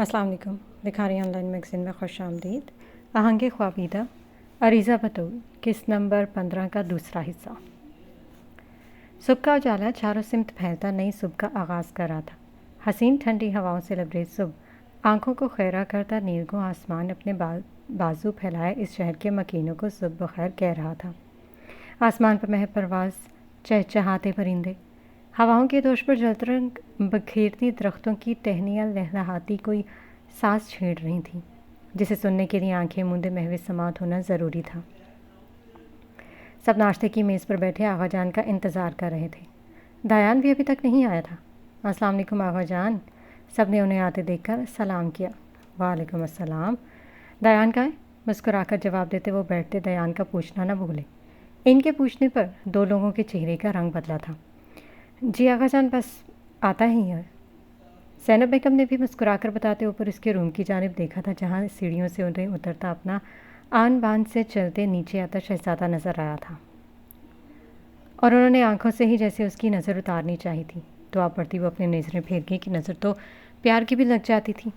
السلام علیکم۔ لکھاری آن لائن میگزین میں خوش آمدید۔ آہنگ خوابیدہ عریضہ بطول قسط نمبر 15 کا دوسرا حصہ۔ صبح کا اجالا چاروں سمت پھیلتا نئی صبح کا آغاز کر رہا تھا۔ حسین ٹھنڈی ہواؤں سے لبریز صبح آنکھوں کو خیرہ کرتا نیلگوں آسمان اپنے بازو پھیلائے اس شہر کے مکینوں کو صبح بخیر کہہ رہا تھا۔ آسمان پر محب پرواز چہچہاتے پرندے، ہواؤں کے دوش پر جلت رنگ بکھیرتی درختوں کی ٹہنیاں لہلہاتی کوئی ساز چھیڑ رہی تھیں جسے سننے کے لیے آنکھیں مندے محو سماعت ہونا ضروری تھا۔ سب ناشتے کی میز پر بیٹھے آغا جان کا انتظار کر رہے تھے۔ دایان بھی ابھی تک نہیں آیا تھا۔ السلام علیکم آغا جان، سب نے انہیں آتے دیکھ کر سلام کیا۔ وعلیکم السلام۔ دایان کہاں ہے؟ مسکرا کر جواب دیتے وہ بیٹھتے دیان کا پوچھنا نہ بھولے۔ ان کے پوچھنے پر دو لوگوں کے چہرے کا رنگ بدلا تھا۔ جی آغا جان، بس آتا ہی ہے۔ زینب بیگم نے بھی مسکرا کر بتاتے اوپر اس کے روم کی جانب دیکھا تھا جہاں سیڑھیوں سے انہیں اترتا اپنا آن بان سے چلتے نیچے آتا شہزادہ نظر آیا تھا، اور انہوں نے آنکھوں سے ہی جیسے اس کی نظر اتارنی چاہی تھی۔ دعا پڑتی وہ اپنی نظریں پھیر گئی کہ نظر تو پیار کی بھی لگ جاتی تھی۔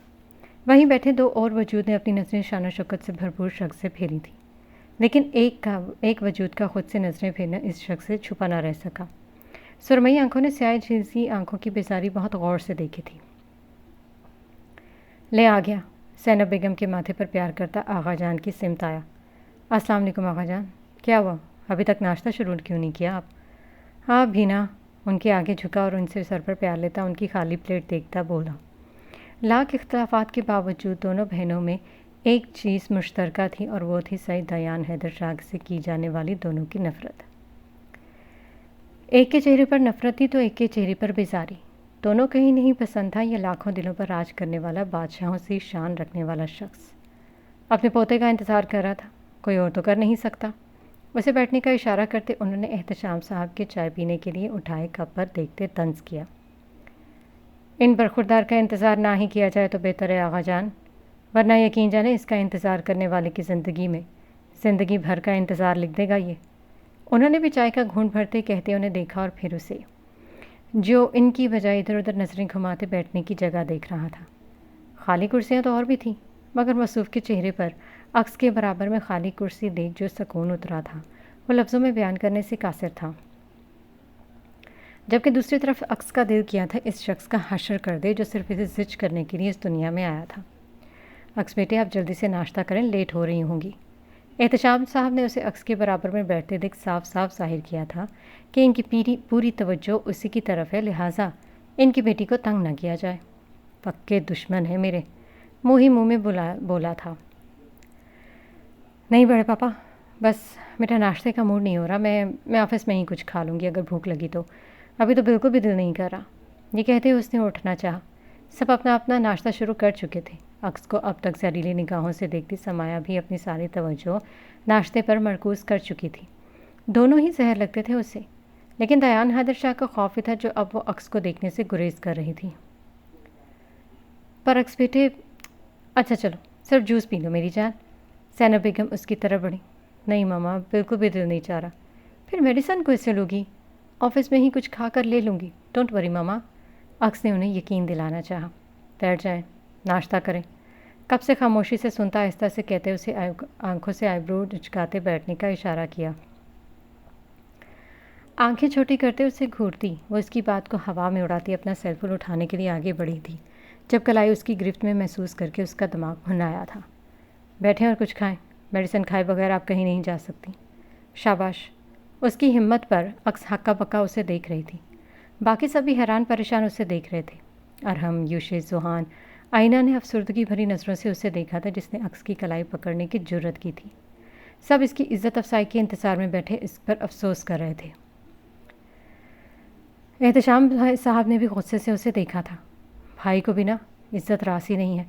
وہیں بیٹھے دو اور وجود نے اپنی نظریں شان و شوکت سے بھرپور شخص سے پھیری تھیں، لیکن ایک وجود کا خود سے نظریں پھیرنا اس شخص سے چھپا نہ رہ سکا۔ سرمئی آنکھوں نے سیاہ جھیلسی آنکھوں کی بیزاری بہت غور سے دیکھی تھی۔ لے آ گیا۔ زینب بیگم کے ماتھے پر پیار کرتا آغا جان کی سمت آیا۔ السلام علیکم آغا جان، کیا ہوا؟ ابھی تک ناشتہ شروع کیوں نہیں کیا آپ؟ ہاں بھینا، ان کے آگے جھکا اور ان سے سر پر پیار لیتا ان کی خالی پلیٹ دیکھتا بولا۔ لاکھ اختلافات کے باوجود دونوں بہنوں میں ایک چیز مشترکہ تھی اور وہ تھی سید دیان حیدر شاہ سے کی جانے والی دونوں کی نفرت۔ ایک کے چہرے پر نفرت تھی تو ایک کے چہرے پر بیزاری۔ دونوں کہیں نہیں پسند تھا یہ لاکھوں دلوں پر راج کرنے والا بادشاہوں سے شان رکھنے والا شخص۔ اپنے پوتے کا انتظار کر رہا تھا، کوئی اور تو کر نہیں سکتا۔ اسے بیٹھنے کا اشارہ کرتے انہوں نے احتشام صاحب کے چائے پینے کے لیے اٹھائے کپ پر دیکھتے طنز کیا۔ ان برخوردار کا انتظار نہ ہی کیا جائے تو بہتر ہے آغا جان، ورنہ یقین جانے اس کا انتظار کرنے والے کی زندگی میں زندگی بھر کا انتظار لکھ دے گا یہ۔ انہوں نے بھی چائے کا گھونٹ بھرتے کہتے انہیں دیکھا اور پھر اسے، جو ان کی بجائے ادھر ادھر نظریں گھماتے بیٹھنے کی جگہ دیکھ رہا تھا۔ خالی کرسیاں تو اور بھی تھیں، مگر مصروف کے چہرے پر عکس کے برابر میں خالی کرسی دیکھ جو سکون اترا تھا وہ لفظوں میں بیان کرنے سے قاصر تھا۔ جبکہ دوسری طرف عکس کا دل کیا تھا اس شخص کا حشر کر دے جو صرف اسے زج کرنے کے لیے اس دنیا میں آیا تھا۔ عکس بیٹے، آپ جلدی سے ناشتہ کریں، لیٹ ہو رہی ہوں گی۔ احتشام صاحب نے اسے عکس کے برابر میں بیٹھتے دیکھ صاف صاف ظاہر کیا تھا کہ ان کی پوری توجہ اسی کی طرف ہے، لہٰذا ان کی بیٹی کو تنگ نہ کیا جائے۔ پکے دشمن ہیں میرے، منہ ہی منہ میں بولا تھا۔ نہیں بڑے پاپا، بس میرا ناشتے کا موڈ نہیں ہو رہا، میں آفس میں ہی کچھ کھا لوں گی اگر بھوک لگی تو، ابھی تو بالکل بھی دل نہیں کر رہا۔ یہ کہتے اس نے اٹھنا چاہا۔ سب اپنا اپنا ناشتہ شروع کر چکے تھے۔ عکس کو اب تک زہریلی نگاہوں سے دیکھتی سمایا بھی اپنی ساری توجہ ناشتے پر مرکوز کر چکی تھی۔ دونوں ہی زہر لگتے تھے اسے، لیکن دیان حیدر شاہ کا خوف تھا جو اب وہ عکس کو دیکھنے سے گریز کر رہی تھی۔ پر عکس بیٹے، اچھا چلو صرف جوس پی لو میری جان۔ زینب بیگم اس کی طرف بڑھی۔ نہیں ماما، بالکل بھی دل نہیں چاہ رہا۔ پھر میڈیسن کو اس سے لوگی، آفس میں ہی کچھ کھا کر لے لوں گی، ڈونٹ وری ماما۔ عکس نے انہیں یقین دلانا چاہا۔ بیٹھ جائیں، ناشتہ کریں۔ کب سے خاموشی سے سنتا آہستہ سے کہتے اسے آنکھوں سے آئیبرو اچکاتے بیٹھنے کا اشارہ کیا۔ آنکھیں چھوٹی کرتے اسے گھورتی وہ اس کی بات کو ہوا میں اڑاتی اپنا سیل فون اٹھانے کے لیے آگے بڑھی تھی جب کلائی اس کی گرفت میں محسوس کر کے اس کا دماغ بھنایا تھا۔ بیٹھیں اور کچھ کھائیں، میڈیسن کھائے بغیر آپ کہیں نہیں جا سکتی۔ شاباش۔ اس کی ہمت پر عکس ہکا بکا اسے دیکھ رہی تھی۔ باقی سبھی حیران پریشان اسے دیکھ رہے تھے۔ ارحم، یوشے، زوہان، آئینہ نے افسردگی بھری نظروں سے اسے دیکھا تھا جس نے عکس کی کلائی پکڑنے کی جرت کی تھی۔ سب اس کی عزت افزائی کے انتظار میں بیٹھے اس پر افسوس کر رہے تھے۔ احتشام صاحب نے بھی غصے سے اسے دیکھا تھا۔ بھائی کو بھی نا عزت راسی نہیں ہے،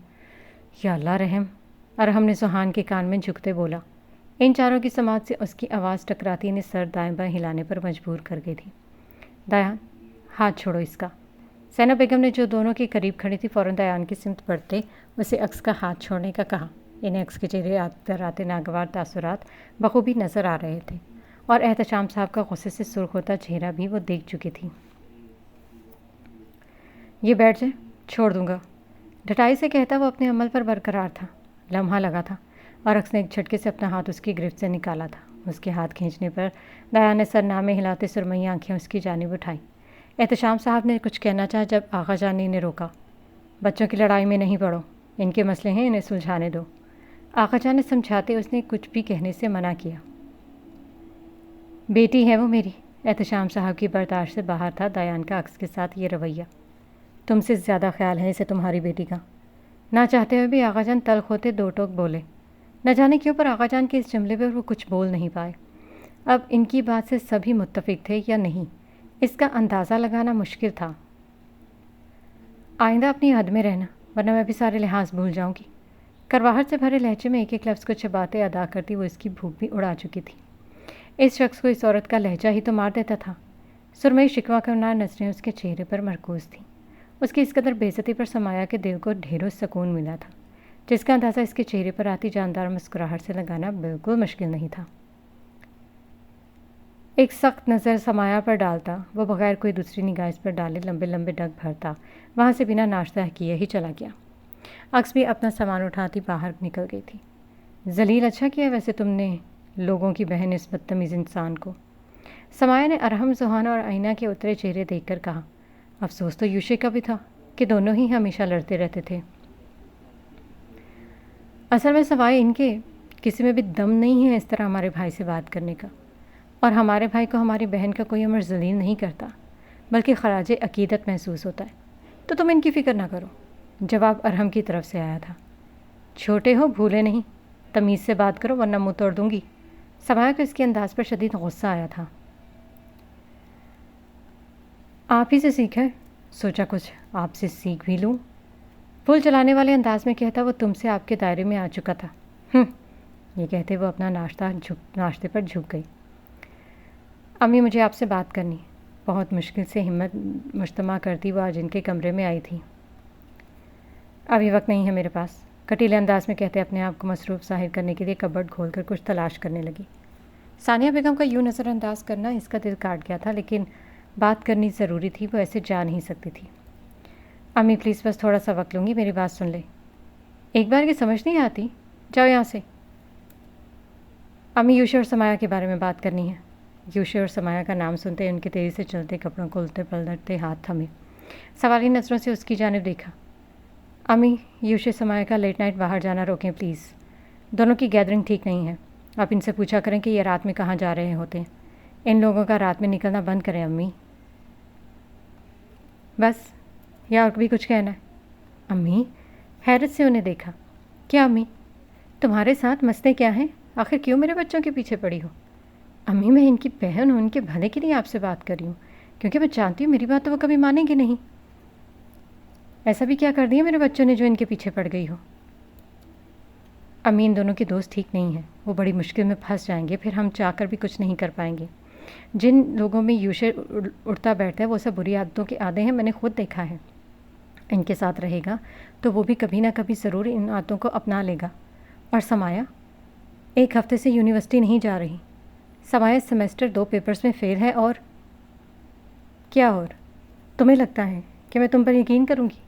یا اللہ رحم۔ ارحم نے زوہان کے کان میں جھکتے بولا۔ ان چاروں کی سماعت سے اس کی آواز ٹکراتی انہیں سر دائیں بائیں ہلانے پر مجبور کر گئی تھی۔ دیان، ہاتھ چھوڑو اس کا۔ زینب بیگم نے جو دونوں کے قریب کھڑی تھی فوراً دیان کی سمت بڑھتے اسے عکس کا ہاتھ چھوڑنے کا کہا۔ انہیں عکس کے چہرے پر آتے ناگوار تاثرات بخوبی نظر آ رہے تھے اور احتشام صاحب کا غصے سے سرخ ہوتا چہرہ بھی وہ دیکھ چکی تھی۔ یہ بیٹھ جائیں، چھوڑ دوں گا۔ ڈٹائی سے کہتا وہ اپنے عمل پر برقرار تھا۔ لمحہ لگا تھا اور اکس نے ایک جھٹکے سے اپنا ہاتھ اس کی گرفت سے نکالا تھا۔ اس کے ہاتھ کھینچنے پر دیان نے سرنامے ہلاتے سرمئی آنکھیں اس کی جانب اٹھائی۔ احتشام صاحب نے کچھ کہنا چاہا جب آغا جان نے انہیں روکا۔ بچوں کی لڑائی میں نہیں پڑو، ان کے مسئلے ہیں، انہیں سلجھانے دو۔ آغا جان نے سمجھاتے اس نے کچھ بھی کہنے سے منع کیا۔ بیٹی ہے وہ میری۔ احتشام صاحب کی برداشت سے باہر تھا دیان کا اکس کے ساتھ یہ رویہ۔ تم سے زیادہ خیال ہے اسے تمہاری بیٹی کا۔ نہ چاہتے ہوئے بھی آغا جان تلخ ہوتے دو ٹوک بولے۔ نہ جانے کیوں پر آغا جان کے اس جملے پر وہ کچھ بول نہیں پائے۔ اب ان کی بات سے سبھی متفق تھے یا نہیں، اس کا اندازہ لگانا مشکل تھا۔ آئندہ اپنی حد میں رہنا، ورنہ میں بھی سارے لحاظ بھول جاؤں گی۔ کرواہٹ سے بھرے لہجے میں ایک ایک لفظ کو چباتے ادا کرتی وہ اس کی بھوک بھی اڑا چکی تھی۔ اس شخص کو اس عورت کا لہجہ ہی تو مار دیتا تھا۔ سرمئی شکوہ کرنار نظریں اس کے چہرے پر مرکوز تھیں۔ اس کی اس قدر بے عزتی پر سمایا کے دل کو ڈھیروں سکون ملا تھا، جس کا اندازہ اس کے چہرے پر آتی جاندار مسکراہٹ سے لگانا بالکل مشکل نہیں تھا۔ ایک سخت نظر سمایا پر ڈالتا وہ بغیر کوئی دوسری نگاہ اس پر ڈالے لمبے لمبے ڈگ بھرتا وہاں سے بنا ناشتہ کیے ہی چلا گیا۔ اکس بھی اپنا سامان اٹھاتی باہر نکل گئی تھی۔ ذلیل اچھا کیا ویسے تم نے لوگوں کی بہن اس بدتمیز انسان کو۔ سمایا نے ارحم زحانہ اور آئینہ کے اترے چہرے دیکھ کر کہا۔ افسوس تو یوشے کا بھی تھا کہ دونوں ہی ہمیشہ لڑتے رہتے تھے۔ اصل میں سوائے ان کے کسی میں بھی دم نہیں ہے اس طرح ہمارے بھائی سے بات کرنے کا، اور ہمارے بھائی کو ہماری بہن کا کوئی امر ذلیل نہیں کرتا بلکہ خراج عقیدت محسوس ہوتا ہے، تو تم ان کی فکر نہ کرو۔ جواب ارحم کی طرف سے آیا تھا۔ چھوٹے ہو بھولے نہیں، تمیز سے بات کرو ورنہ منہ توڑ دوں گی۔ سمایا کو اس کے انداز پر شدید غصہ آیا تھا۔ آپ ہی سے سیکھا ہے، سوچا کچھ آپ سے سیکھ بھی لوں۔ پھول چلانے والے انداز میں کہتا وہ تم سے آپ کے دائرے میں آ چکا تھا۔ یہ کہتے وہ اپنا ناشتے پر جھک گئی۔ امی مجھے آپ سے بات کرنی۔ بہت مشکل سے ہمت مجتمع کرتی وہ آج ان کے کمرے میں آئی تھی۔ ابھی وقت نہیں ہے میرے پاس، کٹیلے انداز میں کہتے اپنے آپ کو مصروف ظاہر کرنے کے لیے کبرڈ کھول کر کچھ تلاش کرنے لگی۔ ثانیہ بیگم کا یوں نظر انداز کرنا اس کا دل کاٹ گیا تھا، لیکن بات کرنی ضروری تھی، وہ ایسے جا نہیں سکتی تھی۔ امی پلیز بس تھوڑا سا وقت لوں گی، میری بات سن لے۔ ایک بار کی سمجھ نہیں آتی، جاؤ یہاں سے۔ امی یوشے اور سمایا کے بارے میں بات کرنی ہے۔ یوشے اور سمایا کا نام سنتے ان کے تیزی سے چلتے کپڑوں کو الٹے پلٹتے ہاتھ تھمے۔ سوالی نظروں سے اس کی جانب دیکھا۔ امی یوشے سمایا کا لیٹ نائٹ باہر جانا روکیں پلیز، دونوں کی گیدرنگ ٹھیک نہیں ہے۔ آپ ان سے پوچھا کریں کہ یہ رات میں کہاں جا رہے ہوتے ہیں۔ ان لوگوں کا رات میں نکلنا بند کریں امی۔ بس، یا اور بھی کچھ کہنا ہے؟ امی حیرت سے انہیں دیکھا۔ کیا امی تمہارے ساتھ مسئلے کیا ہیں؟ آخر کیوں میرے بچوں کے پیچھے پڑی ہو؟ امی میں ان کی بہن ہوں، ان کے بھلے کے لیے آپ سے بات کر رہی ہوں، کیونکہ میں جانتی ہوں میری بات تو وہ کبھی مانیں گے نہیں۔ ایسا بھی کیا کر دیا میرے بچوں نے جو ان کے پیچھے پڑ گئی ہو؟ امی ان دونوں کی دوست ٹھیک نہیں ہے، وہ بڑی مشکل میں پھنس جائیں گے، پھر ہم چاہ کر بھی کچھ نہیں کر پائیں گے۔ جن لوگوں میں یوشے اڑتا بیٹھتا ہے وہ سب بری عادتوں کے عادی ہیں، میں نے خود دیکھا ہے۔ ان کے ساتھ رہے گا تو وہ بھی کبھی نہ کبھی ضرور ان عادتوں کو اپنا لے گا۔ اور سمایا 1 ہفتے سے یونیورسٹی نہیں جا رہی۔ سمایا سیمسٹر 2 پیپرز میں فیل ہے، اور کیا اور تمہیں لگتا ہے کہ میں تم پر یقین کروں گی،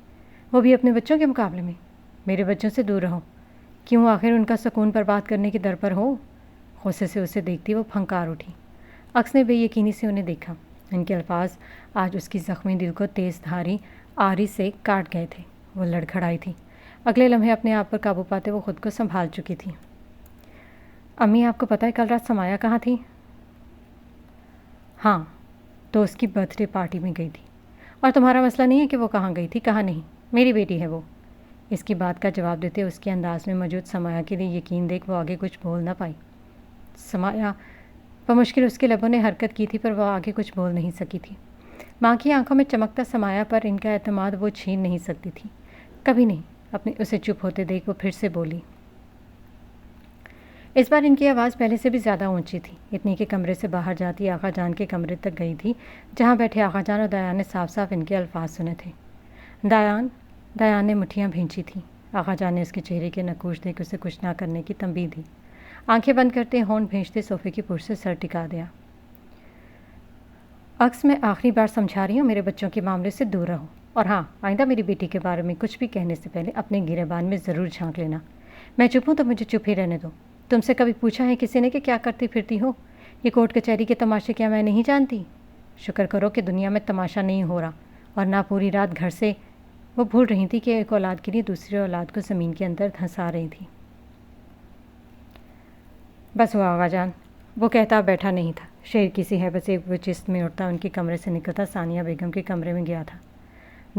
وہ بھی اپنے بچوں کے مقابلے میں؟ میرے بچوں سے دور رہو۔ کیوں آخر ان کا سکون پر بات کرنے کی در پر ہو؟ غصے سے اسے دیکھتی وہ پھنکار اٹھی۔ اکس نے بے یقینی سے انہیں دیکھا۔ ان کے الفاظ آج اس کی زخمی دل کو تیز دھاری آری سے کاٹ گئے تھے۔ وہ لڑکھڑائی تھی۔ اگلے لمحے اپنے آپ پر قابو پاتے وہ خود کو سنبھال چکی تھی۔ امی آپ کو پتہ ہے کل رات سمایا کہاں تھی؟ ہاں، تو اس کی برتھ ڈے پارٹی میں گئی تھی۔ اور تمہارا مسئلہ نہیں ہے کہ وہ کہاں گئی تھی کہاں نہیں، میری بیٹی ہے وہ۔ اس کی بات کا جواب دیتے اس کے انداز میں موجود سمایا کے لیے یقین دیکھ وہ آگے کچھ بول نہ پائی۔ سمایا بمشکل اس کے لبوں نے حرکت کی تھی، پر وہ آگے کچھ بول نہیں سکی تھی۔ ماں کی آنکھوں میں چمکتا سمایا پر ان کا اعتماد وہ چھین نہیں سکتی تھی، کبھی نہیں۔ اپنے اسے چپ ہوتے دیکھ وہ پھر سے بولی۔ اس بار ان کی آواز پہلے سے بھی زیادہ اونچی تھی، اتنی کہ کمرے سے باہر جاتی آغا جان کے کمرے تک گئی تھی، جہاں بیٹھے آغا جان اور دیان نے صاف صاف ان کے الفاظ سنے تھے۔ دیان نے مٹھیاں بھینچی تھیں۔ آغا جان نے اس کے چہرے کے نقوش دیکھ اسے کچھ نہ کرنے کی تنبیہ دی۔ آنکھیں بند کرتے ہونٹ بھینچتے صوفے کی پشت سے سر ٹکا دیا۔ اکس میں آخری بار سمجھا رہی ہوں، میرے بچوں کے معاملے سے دور رہو، اور ہاں، آئندہ میری بیٹی کے بارے میں کچھ بھی کہنے سے پہلے اپنے گریبان میں ضرور جھانک لینا۔ میں چپ ہوں تو مجھے چپ ہی رہنے دو۔ تم سے کبھی پوچھا ہے کسی نے کہ کیا کرتی پھرتی ہو؟ یہ کورٹ کچہری کے تماشے کیا میں نہیں جانتی؟ شکر کرو کہ دنیا میں تماشا نہیں ہو رہا، اور نہ پوری رات گھر سے وہ بھول رہی تھی کہ ایک اولاد کے لیے دوسری اولاد کو زمین کے اندر دھنسا رہی تھی۔ بس ہوا آغا جان، وہ کہتا بیٹھا نہیں تھا۔ شیر کی سی ہیبت سے وہ چست میں اٹھتا ان کے کمرے سے نکلتا ثانیہ بیگم کے کمرے میں گیا تھا۔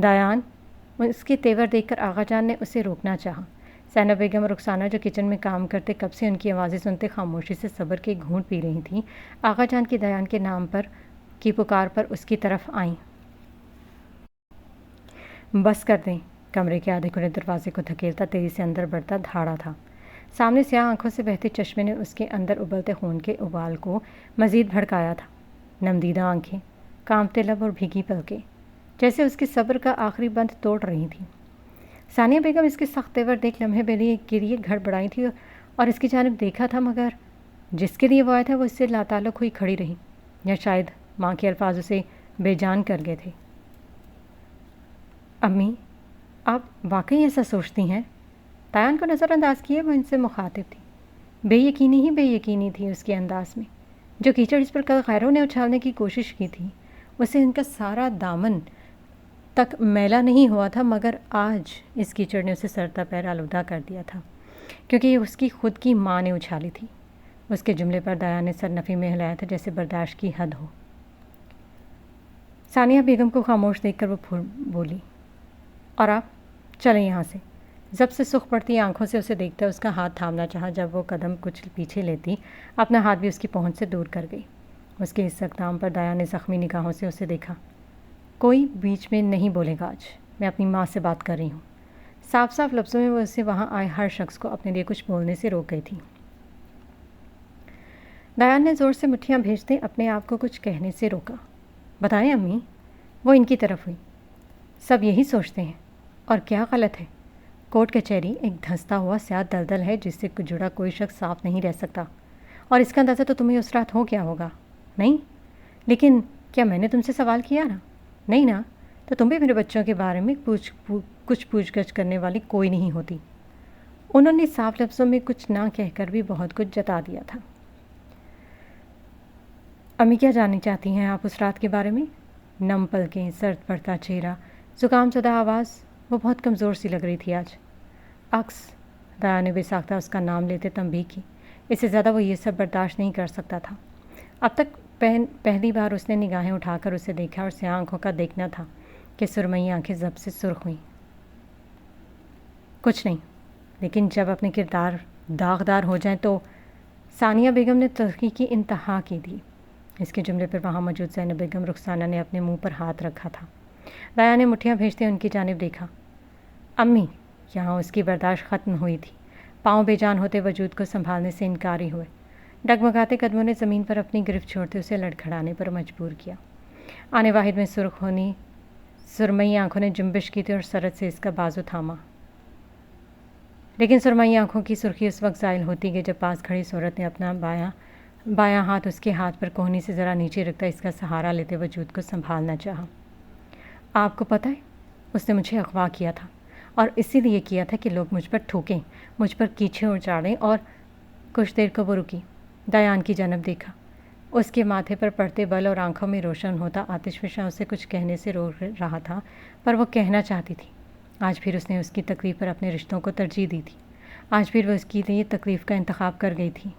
دایان، اس کے تیور دیکھ کر آغا جان نے اسے روکنا چاہا۔ زینب بیگم اور رخسانہ جو کچن میں کام کرتے کب سے ان کی آوازیں سنتے خاموشی سے صبر کے گھونٹ پی رہی تھیں، آغا جان کی دایان کے نام پر کی پکار پر اس کی طرف آئیں۔ بس کر دیں، کمرے کے آدھے کھلے دروازے کو دھکیلتا تیزی سے اندر بڑھتا دھاڑا تھا۔ سامنے سیاہ آنکھوں سے بہتے چشمے نے اس کے اندر ابلتے خون کے ابال کو مزید بھڑکایا تھا۔ نمدیدہ آنکھیں، کانپتے لب اور بھیگی پلکیں جیسے اس کے صبر کا آخری بند توڑ رہی تھیں۔ ثانیہ بیگم اس کے سخت تیور دیکھ لمحے کے لیے گھڑ بڑھائی تھی اور اس کی جانب دیکھا تھا، مگر جس کے لیے وہ آیا تھا وہ اس سے لاتعلق ہوئی کھڑی رہی، یا شاید ماں کے الفاظ اسے بے جان کر گئے تھے۔ امی، آپ واقعی ایسا سوچتی ہیں؟ دایان کو نظر انداز کیے وہ ان سے مخاطب تھی۔ بے یقینی ہی بے یقینی تھی اس کے انداز میں۔ جو کیچڑ اس پر کل غیروں نے اچھالنے کی کوشش کی تھی، اسے ان کا سارا دامن تک میلا نہیں ہوا تھا، مگر آج اس کیچڑ نے اسے سر تا پیر آلودہ کر دیا تھا، کیونکہ یہ اس کی خود کی ماں نے اچھالی تھی۔ اس کے جملے پر دایان نے سر نفی میں ہلایا تھا جیسے برداشت کی حد ہو۔ ثانیہ بیگم کو خاموش دیکھ کر وہ بولی، اور آپ چلیں یہاں سے۔ جب سے سرخ پڑتی آنکھوں سے اسے دیکھتا اس کا ہاتھ تھامنا چاہا، جب وہ قدم کچھ پیچھے لیتی اپنا ہاتھ بھی اس کی پہنچ سے دور کر گئی۔ اس کے اس اقدام پر دایان نے زخمی نگاہوں سے اسے دیکھا۔ کوئی بیچ میں نہیں بولے گا آج، میں اپنی ماں سے بات کر رہی ہوں۔ صاف صاف لفظوں میں وہ اسے وہاں آئے ہر شخص کو اپنے لیے کچھ بولنے سے روک گئی تھی۔ دایان نے زور سے مٹھیاں بھیجتے اپنے آپ کو کچھ کہنے سے روکا۔ بتائیں امی، وہ ان کی طرف ہوئی۔ سب یہی سوچتے ہیں، اور کیا غلط ہے؟ کورٹ کچہری ایک دھنستا ہوا سیاہ دلدل ہے جس سے جڑا کوئی شخص صاف نہیں رہ سکتا، اور اس کا اندازہ تو تمہیں اس رات ہو گیا ہوگا، نہیں؟ لیکن کیا میں نے تم سے سوال کیا نا؟ نہیں نا؟ تو تم بھی میرے بچوں کے بارے میں کچھ پوچھ گچھ کرنے والی کوئی نہیں ہوتی۔ انہوں نے صاف لفظوں میں کچھ نہ کہہ کر بھی بہت کچھ جتا دیا تھا۔ امی، کیا جاننا چاہتی ہیں آپ اس رات کے بارے میں؟ نم پلکیں، سرد پڑتا چہرہ، زکام زدہ آواز، وہ بہت کمزور سی لگ رہی تھی آج۔ عکس، دایا نے بے ساختہ اس کا نام لیتے تنبیہ کی۔ اس سے زیادہ وہ یہ سب برداشت نہیں کر سکتا تھا۔ اب تک پہلی بار اس نے نگاہیں اٹھا کر اسے دیکھا، اور سیاہ آنکھوں کا دیکھنا تھا کہ سرمئی آنکھیں ضب سے سرخ ہوئیں۔ کچھ نہیں، لیکن جب اپنے کردار داغدار ہو جائیں تو… ثانیہ بیگم نے تلخی کی انتہا کی تھی۔ اس کے جملے پر وہاں موجود زینب بیگم رخسانہ نے اپنے منہ پر ہاتھ رکھا تھا۔ دایا نے مٹھیاں بھیجتے ان کی جانب دیکھا۔ امی، یہاں اس کی برداشت ختم ہوئی تھی۔ پاؤں بے جان ہوتے وجود کو سنبھالنے سے انکاری ہوئے۔ ڈگمگاتے قدموں نے زمین پر اپنی گرفت چھوڑتے اسے لڑکھڑانے پر مجبور کیا۔ آنے واحد میں سرخ ہونی سرمئی آنکھوں نے جنبش کی تھی اور سرد سے اس کا بازو تھاما۔ لیکن سرمئی آنکھوں کی سرخی اس وقت زائل ہوتی گئی جب پاس کھڑی صورت نے اپنا بایاں ہاتھ اس کے ہاتھ پر کوہنی سے ذرا نیچے رکھتا اس کا سہارا لیتے وجود کو سنبھالنا چاہا۔ آپ کو پتہ ہے، اس نے مجھے اغوا کیا تھا، اور اسی لیے کیا تھا کہ لوگ مجھ پر ٹھوکیں، مجھ پر کیچے اچاڑیں۔ اور کچھ دیر کو وہ رکی، دایان کی جانب دیکھا۔ اس کے ماتھے پر پڑتے بل اور آنکھوں میں روشن ہوتا آتش فشاں اسے کچھ کہنے سے روک رہا تھا، پر وہ کہنا چاہتی تھی۔ آج پھر اس نے اس کی تکلیف پر اپنے رشتوں کو ترجیح دی تھی۔ آج پھر وہ اس کے لیے تکلیف کا انتخاب کر گئی تھی۔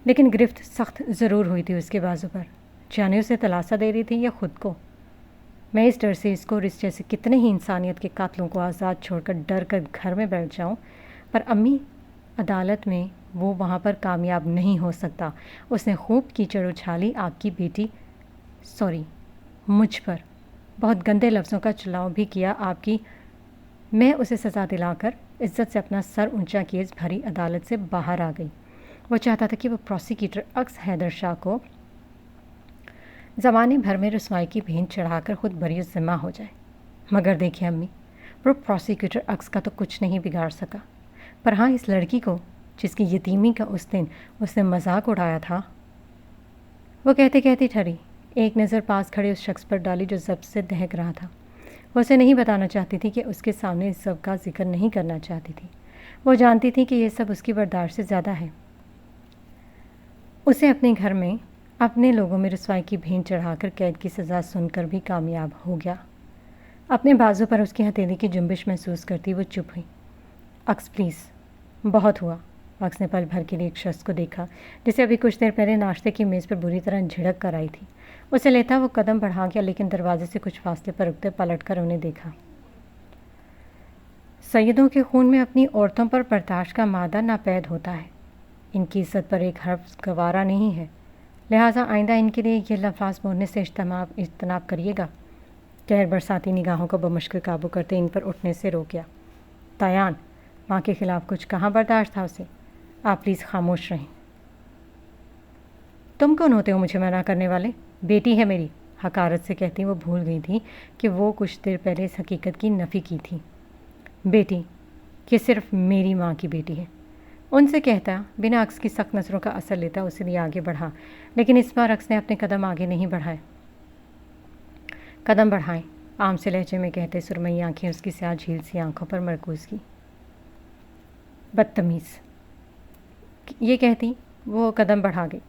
لیکن گرفت سخت ضرور ہوئی تھی اس کے بازو پر، جانے اسے تلاسا دے رہی تھی یا خود کو۔ میں اس ڈر سے اس کو اور اس جیسے کتنے ہی انسانیت کے قاتلوں کو آزاد چھوڑ کر ڈر کر گھر میں بیٹھ جاؤں، پر امی، عدالت میں وہ وہاں پر کامیاب نہیں ہو سکتا۔ اس نے خوب کیچڑ اچھالی آپ کی بیٹی، سوری، مجھ پر بہت گندے لفظوں کا چلاؤ بھی کیا آپ کی۔ میں اسے سزا دلا کر عزت سے اپنا سر اونچا کیے اس بھری عدالت سے باہر آ گئی۔ وہ چاہتا تھا کہ وہ پروسیکیوٹر عکس حیدر شاہ کو زمانے بھر میں رسوائی کی بھین چڑھا کر خود بری ذمہ ہو جائے، مگر دیکھیں امی، وہ پروسیکیوٹر عکس کا تو کچھ نہیں بگاڑ سکا، پر ہاں اس لڑکی کو جس کی یتیمی کا اس دن اس نے مذاق اڑایا تھا۔ وہ کہتے کہتے ٹھہری، ایک نظر پاس کھڑے اس شخص پر ڈالی جو ضبط سے دہک رہا تھا۔ وہ اسے نہیں بتانا چاہتی تھی کہ اس کے سامنے اس سب کا ذکر نہیں کرنا چاہتی تھی۔ وہ جانتی تھی کہ یہ سب اس کی برداشت سے زیادہ ہے۔ اسے اپنے گھر میں اپنے لوگوں میں رسوائی کی بھین چڑھا کر قید کی سزا سن کر بھی کامیاب ہو گیا۔ اپنے بازو پر اس کی ہتھیلی کی جنبش محسوس کرتی وہ چپ ہوئی۔ اکس پلیز، بہت ہوا۔ اکس نے پل بھر کے لیے ایک شخص کو دیکھا جسے ابھی کچھ دیر پہلے ناشتے کی میز پر بری طرح جھڑک کر آئی تھی۔ اسے لیتا وہ قدم بڑھا گیا، لیکن دروازے سے کچھ فاصلے پر رکتے پلٹ کر انہیں دیکھا۔ سیدوں کے خون میں اپنی عورتوں پر برداشت کا مادہ ناپید ہوتا ہے۔ ان کی عزت پر ایک حرف گوارا نہیں ہے، لہٰذا آئندہ ان کے لیے یہ لفاظ بولنے سے اجتناب کریے گا۔ قہر برساتی نگاہوں کو بمشکل قابو کرتے ان پر اٹھنے سے روک گیا۔ تایان، ماں کے خلاف کچھ کہاں برداشت تھا اسے؟ آپ پلیز خاموش رہیں۔ تم کون ہوتے ہو مجھے منع کرنے والے؟ بیٹی ہے میری، حقارت سے کہتی وہ بھول گئی تھی کہ وہ کچھ دیر پہلے اس حقیقت کی نفی کی تھی۔ بیٹی، یہ صرف میری ماں کی بیٹی ہے، ان سے کہتا بنا اکس کی سخت نظروں کا اثر لیتا اسے لیے آگے بڑھا، لیکن اس بار اکس نے اپنے قدم آگے نہیں بڑھائے۔ قدم بڑھائیں، عام سے لہجے میں کہتے سرمئی آنکھیں اس کی سیاہ جھیل سی آنکھوں پر مرکوز کی۔ بدتمیز، یہ کہتی وہ قدم بڑھا گئی۔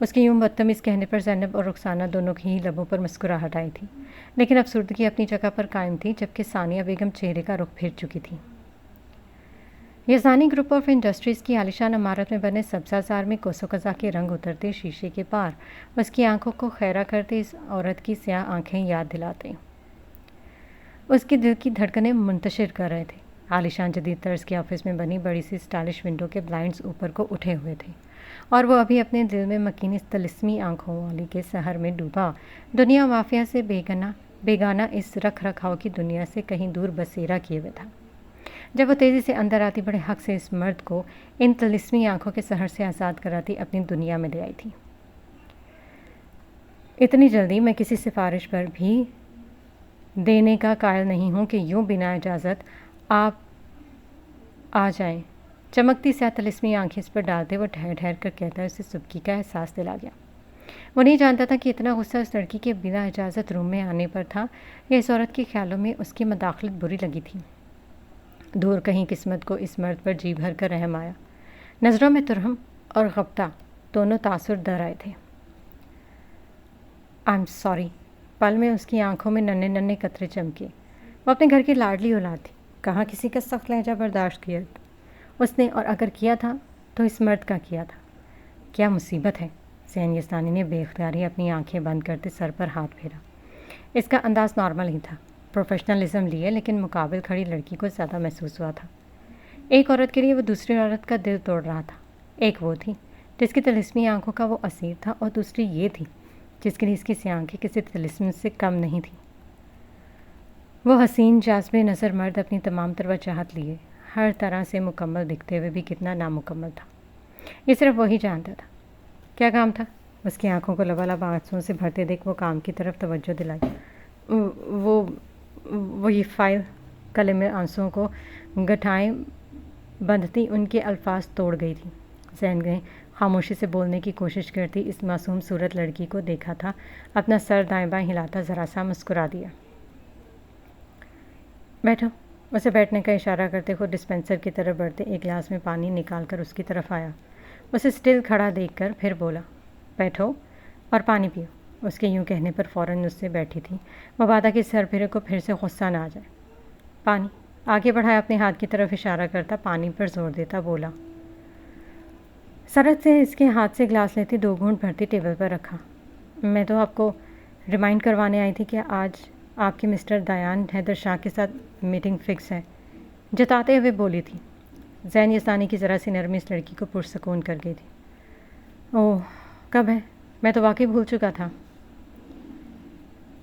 اس کے یوں بدتمیز کہنے پر زینب اور رخسانہ دونوں کی ہی لبوں پر مسکراہٹ آئی تھی، لیکن افسردگی اپنی جگہ پر قائم تھی، جبکہ ثانیہ بیگم چہرے کا رخ پھیر چکی تھی۔ یزدانی گروپ آف انڈسٹریز کی عالیشان عمارت میں بنے سبزہ زار میں کوسو قزح کے رنگ اترتے شیشے کے پار اس کی آنکھوں کو خیرہ کرتے اس عورت کی سیاہ آنکھیں یاد دلاتے اس کے دل کی دھڑکنیں منتشر کر رہے تھے۔ عالیشان جدید طرز کے آفس میں بنی بڑی سی اسٹائلش ونڈو کے بلائنڈز اوپر کو اٹھے ہوئے تھے، اور وہ ابھی اپنے دل میں مکینی طلسمی آنکھوں والی کے سحر میں ڈوبا دنیا مافیا سے بیگانہ اس رکھ رکھاؤ کی دنیا سے کہیں دور بسیرا کیے ہوئے تھا۔ جب وہ تیزی سے اندر آتی بڑے حق سے اس مرد کو ان طلسمی آنکھوں کے سحر سے آزاد کراتی اپنی دنیا میں لے آئی تھی۔ اتنی جلدی میں کسی سفارش پر بھی دینے کا قائل نہیں ہوں کہ یوں بنا اجازت آپ آ جائیں۔ چمکتی سیاہ طلسمی آنکھیں اس پر ڈالتے وہ ٹھہر ٹھہر کر کہتا اسے سبکی کا احساس دلا گیا۔ وہ نہیں جانتا تھا کہ اتنا غصہ اس لڑکی کے بنا اجازت روم میں آنے پر تھا یا اس عورت کے خیالوں میں اس کی مداخلت بری لگی تھی۔ دور کہیں قسمت کو اس مرد پر جی بھر کر رحم آیا۔ نظروں میں ترہم اور غبطہ دونوں تاثر در آئے تھے۔ آئی ایم سوری، پل میں اس کی آنکھوں میں ننھے ننھے قطرے چمکے۔ وہ اپنے گھر کی لاڈلی اولاد تھی، کہاں کسی کا سخت لہجہ برداشت کیا اس نے، اور اگر کیا تھا تو اس مرد کا کیا تھا۔ کیا مصیبت ہے؟ زین یزدانی نے بے اختیاری اپنی آنکھیں بند کرتے سر پر ہاتھ پھیرا۔ اس کا انداز نارمل ہی تھا، پروفیشنلزم لیے، لیکن مقابل کھڑی لڑکی کو زیادہ محسوس ہوا تھا۔ ایک عورت کے لیے وہ دوسری عورت کا دل توڑ رہا تھا۔ ایک وہ تھی جس کی طلسمی آنکھوں کا وہ اسیر تھا، اور دوسری یہ تھی جس کے لیے اس کی سی آنکھیں کسی طلسم سے کم نہیں تھیں۔ وہ حسین جاذب نظر مرد اپنی تمام تر وجاہت لیے ہر طرح سے مکمل دکھتے ہوئے بھی کتنا نامکمل تھا، یہ صرف وہی جانتا تھا۔ کیا کام تھا؟ اس کی آنکھوں کو لبالب آنسوؤں سے بھرتے دیکھ وہ کام کی طرف توجہ دلائی۔ وہ یہ فائل، گلے میں آنسوؤں کو گٹھائیں بندھتی ان کے الفاظ توڑ گئی تھی۔ زین نے خاموشی سے بولنے کی کوشش کرتی اس معصوم صورت لڑکی کو دیکھا تھا، اپنا سر دائیں بائیں ہلاتا ذرا سا مسکرا دیا۔ بیٹھو، اسے بیٹھنے کا اشارہ کرتے خود ڈسپینسر کی طرف بڑھتے ایک گلاس میں پانی نکال کر اس کی طرف آیا۔ اسے اسٹل کھڑا دیکھ کر پھر بولا، بیٹھو اور پانی پیو۔ اس کے یوں کہنے پر فوراً اس سے بیٹھی تھی، مبادا کہ سر پھرے کو پھر سے غصہ نہ آ جائے۔ پانی آگے بڑھایا، اپنے ہاتھ کی طرف اشارہ کرتا پانی پر زور دیتا بولا۔ سرت سے اس کے ہاتھ سے گلاس لیتی 2 گھونٹ بھرتی ٹیبل پر رکھا۔ میں تو آپ کو ریمائنڈ کروانے آئی تھی کہ آج آپ کے مسٹر دیان حیدر شاہ کے ساتھ میٹنگ فکس ہے، جتاتے ہوئے بولی تھی۔ زین یزدانی کی ذرا سی نرمی اس لڑکی کو پرسکون کر گئی تھی۔ اوہ، کب ہے؟ میں تو واقعی بھول چکا تھا۔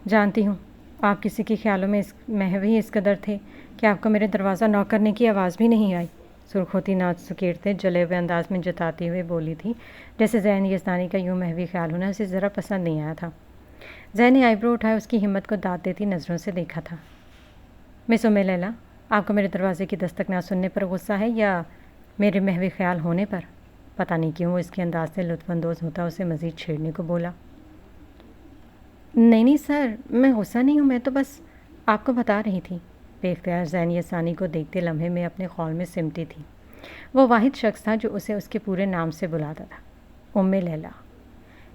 جانتی ہوں، آپ کسی کے خیالوں میں محوی اس قدر تھے کہ آپ کو میرے دروازہ نوک کرنے کی آواز بھی نہیں آئی۔ سرخ ہوتی ناچ سکیڑتے جلے ہوئے انداز میں جتاتے ہوئے بولی تھی، جیسے زین یزدانی کا یوں محوی خیال ہونا اسے ذرا پسند نہیں آیا تھا۔ زین نے آئی برو اٹھائے اس کی ہمت کو داد دیتی نظروں سے دیکھا تھا۔ مس ام لیلا، آپ کو میرے دروازے کی دستک نہ سننے پر غصہ ہے یا میرے محوی خیال ہونے پر؟ پتہ نہیں کیوں وہ اس کے انداز سے لطف اندوز ہوتا اسے مزید چھیڑنے کو بولا۔ نہیں سر، میں غصہ نہیں ہوں، میں تو بس آپ کو بتا رہی تھی۔ بے اختیار ذہن یہ ثانی کو دیکھتے لمحے میں اپنے خول میں سمٹی تھی۔ وہ واحد شخص تھا جو اسے اس کے پورے نام سے بلاتا تھا، ام لیلا۔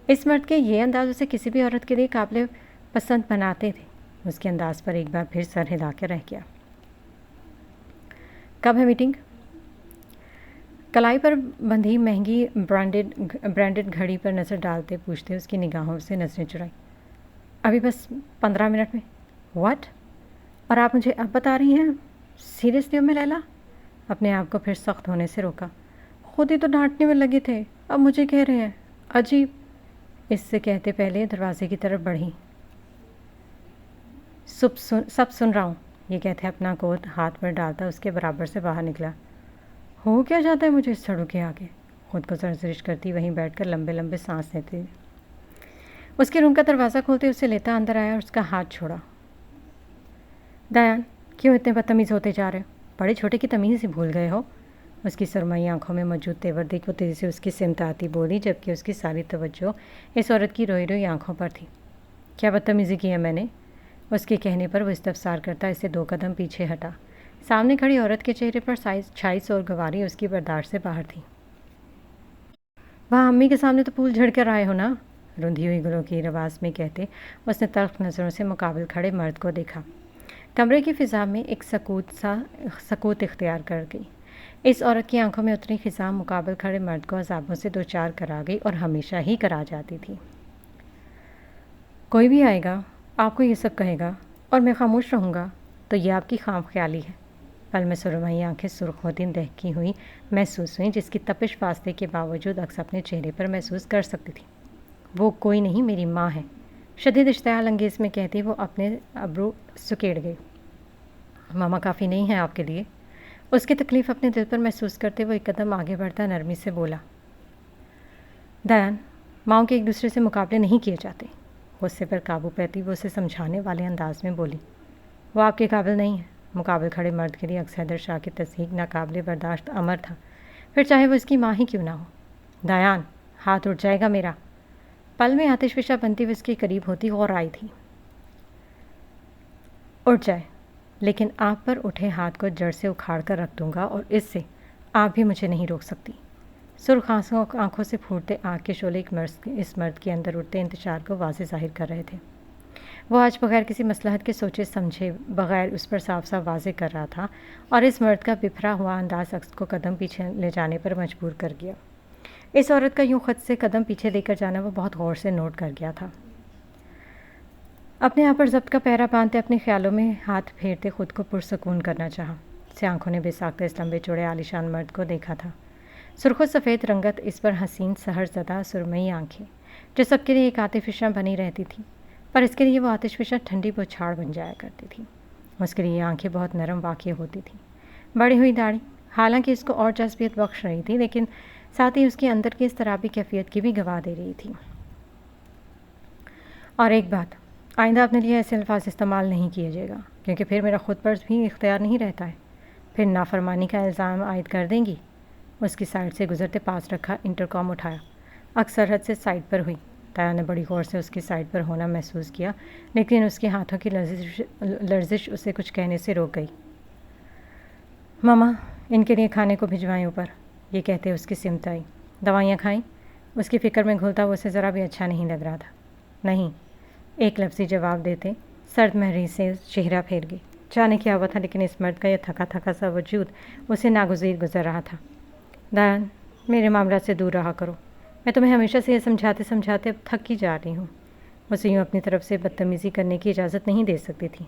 اس مرد کے یہ انداز اسے کسی بھی عورت کے لیے قابل پسند بناتے تھے۔ اس کے انداز پر ایک بار پھر سر ہلا کے رہ گیا۔ کب ہے میٹنگ؟ کلائی پر بندھی مہنگی برانڈڈ گھڑی پر نظر ڈالتے پوچھتے اس کی نگاہوں سے نظریں چرائی۔ ابھی بس 15 منٹ میں۔ واٹ؟ اور آپ مجھے اب بتا رہی ہیں؟ سیریسلی ام لیلا؟ اپنے آپ کو پھر سخت ہونے سے روکا۔ خود ہی تو ڈانٹنے میں لگے تھے، اب مجھے کہہ رہے ہیں؟ عجیب۔ اس سے کہتے پہلے دروازے کی طرف بڑھی۔ سب سن رہا ہوں، یہ کہتے اپنا کوٹ ہاتھ پر ڈالتا اس کے برابر سے باہر نکلا۔ ہو کیا جاتا ہے مجھے اس سڑک کے آگے؟ خود کو سرزرش کرتی وہیں بیٹھ کر لمبے لمبے سانس لیتی۔ اس کے روم کا دروازہ کھولتے اسے لیتا اندر آیا اور اس کا ہاتھ چھوڑا۔ دیان، کیوں اتنے بدتمیز ہوتے جا رہے ہو؟ بڑے چھوٹے کی تمیز ہی بھول گئے ہو؟ اس کی سرمئی آنکھوں میں موجود تیور دیکھ وہ تیزی سے اس کی سمت آتی بولی، جبکہ اس کی ساری توجہ اس عورت کی روئی روئی آنکھوں پر تھی۔ کیا بدتمیزی کی ہے میں نے؟ اس کے کہنے پر وہ استفسار کرتا اسے 2 قدم پیچھے ہٹا۔ سامنے کھڑی عورت کے چہرے پر چھائی سوگواری اس کی برداشت سے باہر تھی۔ وہاں امی کے سامنے تو پھول جھڑ کر آئے ہو نا؟ روندھی ہوئی گلوں کی آواز میں کہتے اس نے تلخ نظروں سے مقابل کھڑے مرد کو دیکھا۔ کمرے کی فضا میں ایک سکوت اختیار کر گئی۔ اس عورت کی آنکھوں میں اتری خزاں مقابل کھڑے مرد کو عذابوں سے دوچار کرا گئی اور ہمیشہ ہی کرا جاتی تھی۔ کوئی بھی آئے گا، آپ کو یہ سب کہے گا اور میں خاموش رہوں گا تو یہ آپ کی خام خیالی ہے۔ پل میں سرمئی آنکھیں سرخ ہوتی دہکی ہوئی محسوس ہوئیں، جس کی تپش فاصلے کے باوجود عکس اپنے چہرے پر محسوس کر سکتی تھی۔ وہ کوئی نہیں، میری ماں ہے، شدید اشتعال انگیز میں کہتی وہ اپنے ابرو سکیڑ گئی۔ ماما کافی نہیں ہے آپ کے لیے؟ اس کی تکلیف اپنے دل پر محسوس کرتے وہ ایک قدم آگے بڑھتا نرمی سے بولا۔ دیان، ماؤں کے ایک دوسرے سے مقابلے نہیں کیے جاتے۔ غصے پر قابو پاتی وہ اسے سمجھانے والے انداز میں بولی۔ وہ آپ کے قابل نہیں ہے۔ مقابل کھڑے مرد کے لیے عکس حیدر شاہ کی تصدیق ناقابل برداشت امر تھا، پھر چاہے وہ اس کی ماں ہی کیوں نہ ہو۔ دیان، ہاتھ اٹھ جائے گا میرا۔ پل میں آتش فشاں بنتی ہوئی اس کے قریب ہوتی غور آئی تھی۔ اٹھ جائے، لیکن آپ پر اٹھے ہاتھ کو جڑ سے اکھاڑ کر رکھ دوں گا اور اس سے آپ بھی مجھے نہیں روک سکتی۔ سرخ آنکھوں سے پھوٹتے آنکھ کے شعلے اس مرد کے اندر اٹھتے انتشار کو واضح ظاہر کر رہے تھے۔ وہ آج بغیر کسی مصلحت کے سوچے سمجھے بغیر اس پر صاف صاف واضح کر رہا تھا، اور اس مرد کا بفرا ہوا انداز عکس کو قدم پیچھے لے جانے پر مجبور کر گیا۔ اس عورت کا یوں خود سے قدم پیچھے لے کر جانا وہ بہت غور سے نوٹ کر گیا تھا۔ اپنے آپ پر ضبط کا پہرا باندھتے اپنے خیالوں میں ہاتھ پھیرتے خود کو پرسکون کرنا چاہا۔ سے آنکھوں نے بے ساختہ اس لمبے چوڑے عالیشان مرد کو دیکھا تھا۔ سرخ و سفید رنگت، اس پر حسین سحر زدہ سرمئی آنکھیں جو سب کے لیے ایک آتش فشاں بنی رہتی تھی، پر اس کے لیے وہ آتش فشاں ٹھنڈی بوچھاڑ بن جایا کرتی تھی۔ اس کے لیے آنکھیں بہت نرم واقع ہوتی تھیں۔ بڑی ہوئی داڑھی حالانکہ اس کو اور جذبیت بخش رہی تھی، لیکن ساتھ ہی اس کے اندر کی اضطرابی کیفیت کی بھی گواہ دے رہی تھی۔ اور ایک بات، آئندہ اپنے لیے ایسے الفاظ استعمال نہیں کیے جائے گا، کیونکہ پھر میرا خود پر بھی اختیار نہیں رہتا ہے۔ پھر نافرمانی کا الزام عائد کر دیں گی۔ اس کی سائڈ سے گزرتے پاس رکھا انٹرکام اٹھایا۔ اکثر حد سے سائڈ پر ہوئی۔ تایا نے بڑی غور سے اس کی سائڈ پر ہونا محسوس کیا، لیکن اس کے ہاتھوں کی لرزش اسے کچھ کہنے سے روک گئی۔ ماما، ان کے لیے کھانے کو بھجوائیں اوپر، یہ کہتے اس کی سمت آئی۔ دوائیاں کھائیں؟ اس کی فکر میں گھلتا وہ اسے ذرا بھی اچھا نہیں لگ رہا تھا۔ نہیں، ایک لفظی جواب دیتے سرد مہری سے چہرہ پھیر گئی۔ جانے کیا ہوا تھا، لیکن اس مرد کا یہ تھکا تھکا سا وجود اسے ناگزیر گزر رہا تھا۔ دیان، میرے معاملات سے دور رہا کرو، میں تمہیں ہمیشہ سے یہ سمجھاتے سمجھاتے اب تھک ہی جا رہی ہوں۔ اسے یوں اپنی طرف سے بدتمیزی کرنے کی اجازت نہیں دے سکتی تھی۔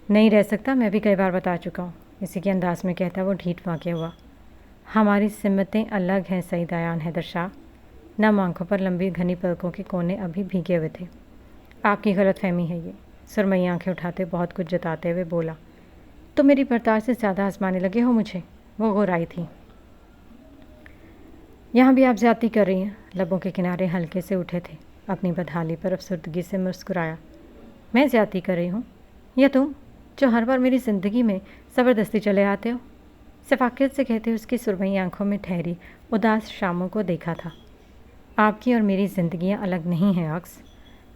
نہیں رہ سکتا، میں بھی کئی بار بتا چکا ہوں، اسی کے انداز میں کہتا وہ ڈھیٹ واقع ہوا۔ ہماری سمتیں الگ ہیں سعید دیان حیدر شاہ۔ نم آنکھوں پر لمبی گھنی پلکوں کے کونے ابھی بھیگے ہوئے تھے۔ آپ کی غلط فہمی ہے یہ، سرمئی آنکھیں اٹھاتے بہت کچھ جتاتے ہوئے بولا۔ تو میری برداشت سے زیادہ آزمانے لگے ہو مجھے؟ وہ غورائی تھی۔ یہاں بھی آپ زیادتی کر رہی ہیں۔ لبوں کے کنارے ہلکے سے اٹھے تھے۔ اپنی بدحالی پر افسردگی سے مسکرایا۔ میں زیادتی کر رہی ہوں یا تم، جو ہر بار میری زندگی میں زبردستی چلے آتے ہو؟ شفقت سے کہتے اس کی سرمئی آنکھوں میں ٹھہری اداس شاموں کو دیکھا تھا۔ آپ کی اور میری زندگیاں الگ نہیں ہیں عکس۔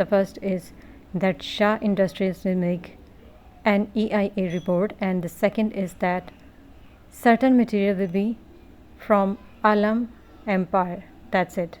The first is that Shah Industries will make an EIA report, and the second is that certain material will be from Alam Empire. That's it.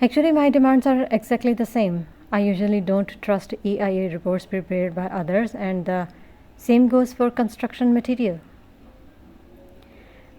Actually, my demands are exactly the same. I usually don't trust EIA reports prepared by others, and the same goes for construction material.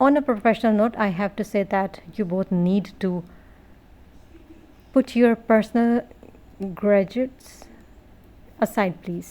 on a professional note, I have to say that you both need to put your personal grudges aside, please.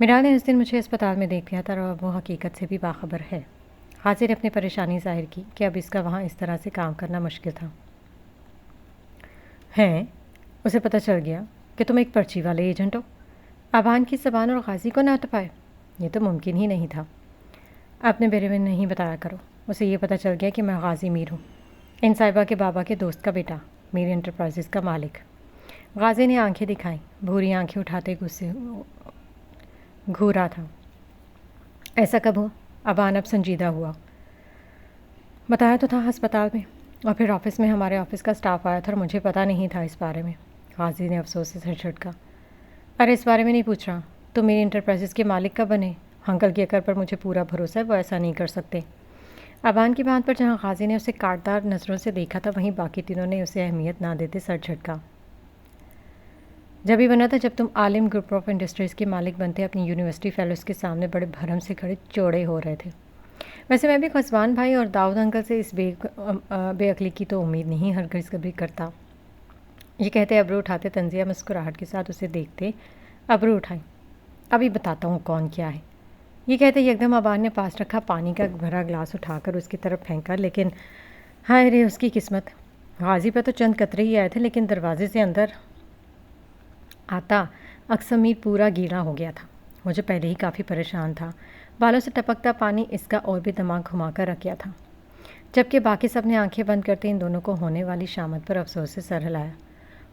میرال نے اس دن مجھے اسپتال میں دیکھ لیا تھا اور وہ حقیقت سے بھی باخبر ہے۔ غازی نے اپنی پریشانی ظاہر کی کہ اب اس کا وہاں اس طرح سے کام کرنا مشکل تھا۔ ہیں، اسے پتہ چل گیا کہ تم ایک پرچی والے ایجنٹ ہو۔ ابان کی زبان اور غازی کو نہ ٹپائے، یہ تو ممکن ہی نہیں تھا۔ اپنے بارے میں نہیں بتایا کرو، اسے یہ پتہ چل گیا کہ میں غازی میر ہوں، ان صاحبہ کے بابا کے دوست کا بیٹا، میری انٹرپرائزز کا مالک۔ غازی نے آنکھیں دکھائیں، بھوری آنکھیں اٹھاتے غصے گھورا تھا۔ ایسا کب ہوا؟ ابان اب سنجیدہ ہوا۔ بتایا تو تھا ہسپتال میں، اور پھر آفس میں ہمارے آفس کا سٹاف آیا تھا اور مجھے پتہ نہیں تھا اس بارے میں۔ غازی نے افسوس سے سر جھٹکا۔ ارے اس بارے میں نہیں پوچھ رہا، تم میری انٹرپرائزز کے مالک کب بنے؟ انکل کی عقل پر مجھے پورا بھروسہ ہے، وہ ایسا نہیں کر سکتے۔ ابان کی بات پر جہاں غازی نے اسے کاٹدار نظروں سے دیکھا تھا، وہیں باقی تینوں نے اسے اہمیت نہ دیتے سر جھٹکا۔ جب ہی بنا تھا جب تم عالم گروپ آف انڈسٹریز کے مالک بنتے اپنی یونیورسٹی فیلوز کے سامنے بڑے بھرم سے کھڑے چوڑے ہو رہے تھے۔ ویسے میں بھی قزوان بھائی اور داؤد انکل سے اس بے عقلی کی تو امید نہیں ہرگز کبھی کرتا۔ یہ کہتے ابرو اٹھاتے تنزیہ مسکراہٹ کے ساتھ اسے دیکھتے ابرو اٹھائیں۔ ابھی بتاتا ہوں کون کیا ہے، یہ کہتے یکدم ابان نے پاس رکھا پانی کا بھرا گلاس اٹھا کر اس کی طرف پھینکا، لیکن ہائے رے اس کی قسمت، غازی پہ تو چند قطرے ہی آئے تھے، لیکن دروازے سے اندر آتا اقسم میر پورا گیلا ہو گیا تھا۔ وہ جو پہلے ہی کافی پریشان تھا، بالوں سے ٹپکتا پانی اس کا اور بھی دماغ گھما کر رکھ گیا تھا، جبکہ باقی سب نے آنکھیں بند کرتے ان دونوں کو ہونے والی شامت پر افسوس سے سر ہلایا،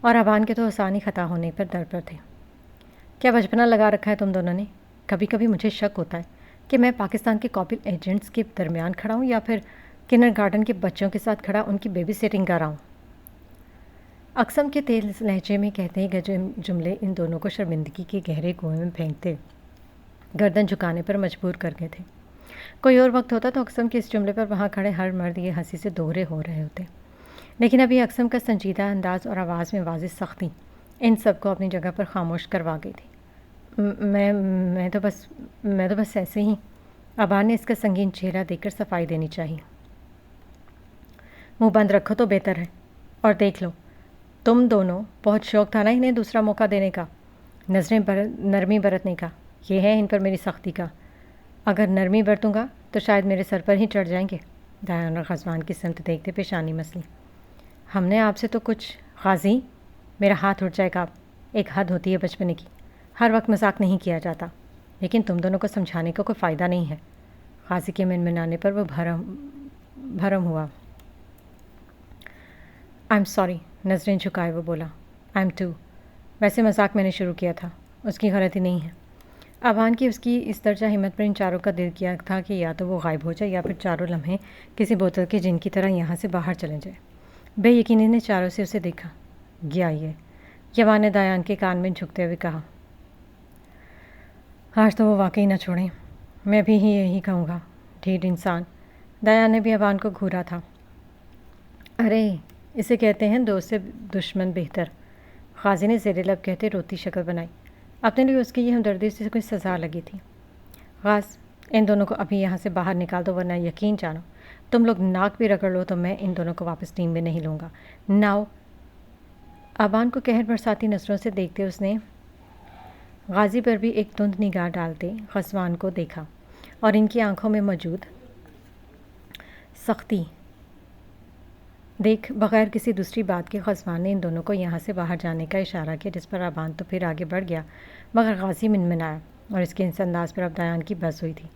اور ابان کے تو آسانی خطا ہونے پر در پر تھے۔ کیا بچپنا لگا رکھا ہے تم دونوں نے؟ کبھی کبھی مجھے شک ہوتا ہے کہ میں پاکستان کے قابل ایجنٹس کے درمیان کھڑا ہوں یا پھر کنڈر گارڈن کے بچوں کے ساتھ کھڑا ان کی بیبی سیٹنگ کر رہا ہوں۔ اقسم کے تیز لہجے میں کہتے ہی جملے ان دونوں کو شرمندگی کے گہرے کنویں میں پھینکتے گردن جھکانے پر مجبور کر گئے تھے۔ کوئی اور وقت ہوتا تو اقسم کے اس جملے پر وہاں کھڑے ہر مرد یہ ہنسی سے دوہرے ہو رہے ہوتے، لیکن ابھی اقسم کا سنجیدہ انداز اور آواز میں واضح سختی ان سب کو اپنی جگہ پر خاموش کروا گئی تھی۔ میں تو بس ایسے ہی۔ ابان نے اس کا سنگین چہرہ دیکھ کر صفائی دینی چاہیے۔ منہ بند رکھو تو بہتر ہے، اور دیکھ لو تم دونوں بہت شوق تھا نا انہیں دوسرا موقع دینے کا، نرمی برتنے کا، یہ ہے ان پر میری سختی کا۔ اگر نرمی برتوں گا تو شاید میرے سر پر ہی چڑھ جائیں گے۔ دایان اور غزوان کی سمت دیکھتے پیشانی مسلی۔ ہم نے آپ سے تو کچھ… غازی، میرا ہاتھ اٹھ جائے گا، ایک حد ہوتی ہے بچپنے کی، ہر وقت مذاق نہیں کیا جاتا، لیکن تم دونوں کو سمجھانے کا کوئی فائدہ نہیں ہے۔ غازی کے منمنانے پر وہ بھرم ہوا۔ آئی ایم سوری، نظریں جھکائے وہ بولا۔ آئی ایم ٹو، ویسے مذاق میں نے شروع کیا تھا، اس کی غلطی نہیں ہے۔ ابان کی اس کی اس درجہ ہمت پر ان چاروں کا دل کیا تھا کہ یا تو وہ غائب ہو جائے یا پھر چاروں لمحے کسی بوتل کے جن کی طرح یہاں سے باہر چلے جائے۔ بے یقینی نے چاروں سے اسے دیکھا۔ گیا یہ، یوان نے دایان کے کان میں جھکتے ہوئے کہا۔ آج تو وہ واقعی نہ چھوڑیں، میں بھی ہی یہی کہوں گا، ڈھیٹ انسان۔ دایان نے بھی ابان کو گھورا تھا۔ ارے اسے کہتے ہیں دوست سے دشمن بہتر، غازی نے زیر لب کہتے روتی شکل بنائی۔ اپنے لیے اس کی یہ ہمدردی سے کوئی سزا لگی تھی۔ غاز، ان دونوں کو ابھی یہاں سے باہر نکال دو، ورنہ یقین جانو تم لوگ ناک بھی رگڑ لو تو میں ان دونوں کو واپس ٹیم میں نہیں لوں گا۔ ناؤ۔ ابان کو قہر برساتی نظروں سے دیکھتے اس نے غازی پر بھی ایک تند نگاہ ڈالتے غزوان کو دیکھا، اور ان کی آنکھوں میں موجود سختی دیکھ بغیر کسی دوسری بات کے غزوان نے ان دونوں کو یہاں سے باہر جانے کا اشارہ کیا، جس پر ابان تو پھر آگے بڑھ گیا، مگر غازی منمنایا، اور اس کے اس انداز پر اب دایان کی بس ہوئی تھی۔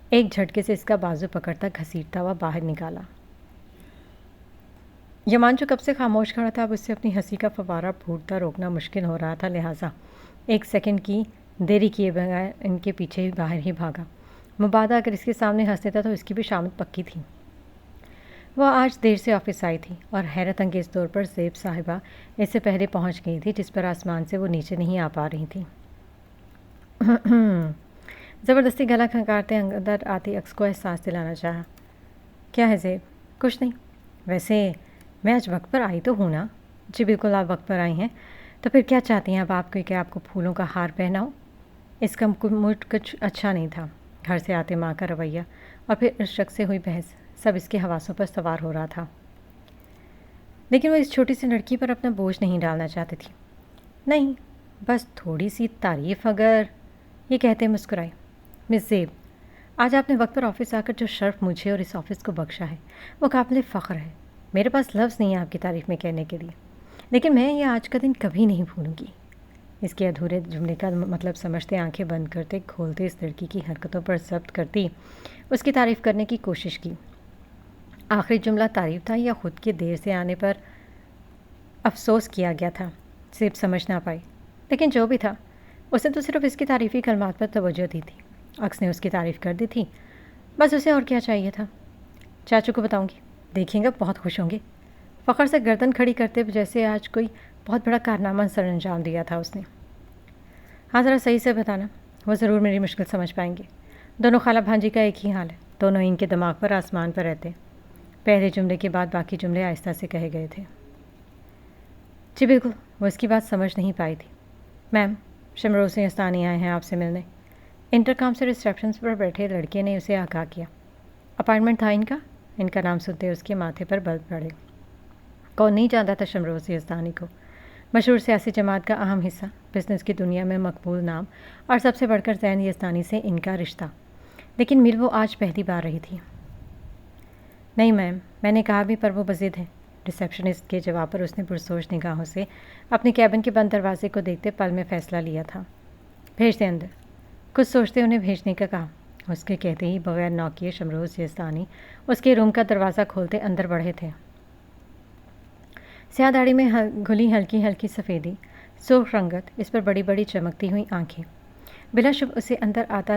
ایک جھٹکے سے اس کا بازو پکڑتا گھسیٹتا ہوا باہر نکالا۔ یمان جو کب سے خاموش کھڑا تھا، اب اس سے اپنی ہنسی کا فوارہ پھوٹتا روکنا مشکل ہو رہا تھا، لہٰذا ایک سیکنڈ کی دیری کیے بغیر ان کے پیچھے باہر ہی بھاگا۔ مبادا اگر اس کے سامنے ہنس دیتا تو اس کی بھی شامت پکی تھی۔ وہ آج دیر سے آفس آئی تھی، اور حیرت انگیز طور پر زیب صاحبہ اس سے پہلے پہنچ گئی تھی، جس پر آسمان سے وہ نیچے نہیں آ پا رہی تھی۔ زبردستی گلا کھنکارتے اندر آتی عکس کو احساس دلانا چاہا۔ کیا ہے زیب؟ کچھ نہیں، ویسے میں آج وقت پر آئی تو ہوں نا؟ جی بالکل، آپ وقت پر آئی ہیں، تو پھر کیا چاہتی ہیں اب آپ کو کہ آپ کو پھولوں کا ہار پہناؤں؟ اس کا موڈ کچھ اچھا نہیں تھا، گھر سے آتے ماں کا رویہ، اور پھر اس شخص سے ہوئی بحث، سب اس کے حواسوں پر سوار ہو رہا تھا، لیکن وہ اس چھوٹی سی لڑکی پر اپنا بوجھ نہیں ڈالنا چاہتی تھی۔ نہیں، بس تھوڑی سی تعریف اگر… یہ کہتے مسکرائی۔ مس زیب، آج آپ نے وقت پر آفس آ کر جو شرف مجھے اور اس آفس کو بخشا ہے وہ قابل فخر ہے۔ میرے پاس لفظ نہیں ہے آپ کی تعریف میں کہنے کے لیے، لیکن میں یہ آج کا دن کبھی نہیں بھولوں گی۔ اس کے ادھورے جملے کا مطلب سمجھتے آنکھیں بند کرتے کھولتے اس لڑکی کی حرکتوں پر ضبط کرتی اس کی تعریف کرنے کی کوشش کی۔ آخری جملہ تعریف تھا یا خود کے دیر سے آنے پر افسوس کیا گیا تھا، زیب سمجھ نہ پائی، لیکن جو بھی تھا اس نے تو صرف اس کی تعریفی کلمات پر توجہ دی تھی۔ عکس نے اس کی تعریف کر دی تھی، بس اسے اور کیا چاہیے تھا۔ چاچو کو بتاؤں گی، دیکھیں گا بہت خوش ہوں گے۔ فخر سے گردن کھڑی کرتے جیسے آج کوئی بہت بڑا کارنامہ سر انجام دیا تھا اس نے۔ ہاں ذرا صحیح سے بتانا، وہ ضرور میری مشکل سمجھ پائیں گے۔ دونوں خالہ بھانجی کا ایک ہی حال ہے، دونوں ان کے دماغ پر آسمان پر رہتے۔ پہلے جملے کے بعد باقی جملے آہستہ سے کہے گئے تھے۔ جی بالکل، وہ اس کی بات سمجھ نہیں پائی تھی۔ میم، شمروز یستانی آئے ہیں آپ سے ملنے۔ انٹرکام سے ریسیپشن پر بیٹھے لڑکے نے اسے آگاہ کیا۔ اپائنٹمنٹ تھا ان کا نام سنتے اس کے ماتھے پر بل پڑے۔ کون نہیں جانتا تھا شمروز یزدانی کو، مشہور سیاسی جماعت کا اہم حصہ، بزنس کی دنیا میں مقبول نام، اور سب سے بڑھ کر زین یزدانی سے ان کا رشتہ۔ لیکن مل وہ آج پہلی بار رہی تھی۔ نہیں میم، میں نے کہا بھی پر وہ بضد ہے۔ ریسیپشنسٹ کے جواب پر اس نے پرسوچ نگاہوں سے اپنے کیبن کے بند دروازے کو دیکھتے پل میں فیصلہ لیا تھا۔ بھیج دیں اندر۔ کچھ سوچتے انہیں بھیجنے کا کہا۔ اس کے کہتے ہی بغیر نوک کیے شمروز یزدانی اس کے روم کا دروازہ کھولتے اندر بڑھے تھے۔ سیاہ داڑھی میں گھلی ہلکی ہلکی سفیدی، سرخ رنگت، اس پر بڑی بڑی چمکتی ہوئی آنکھیں، بلا شبہ اسے اندر آتا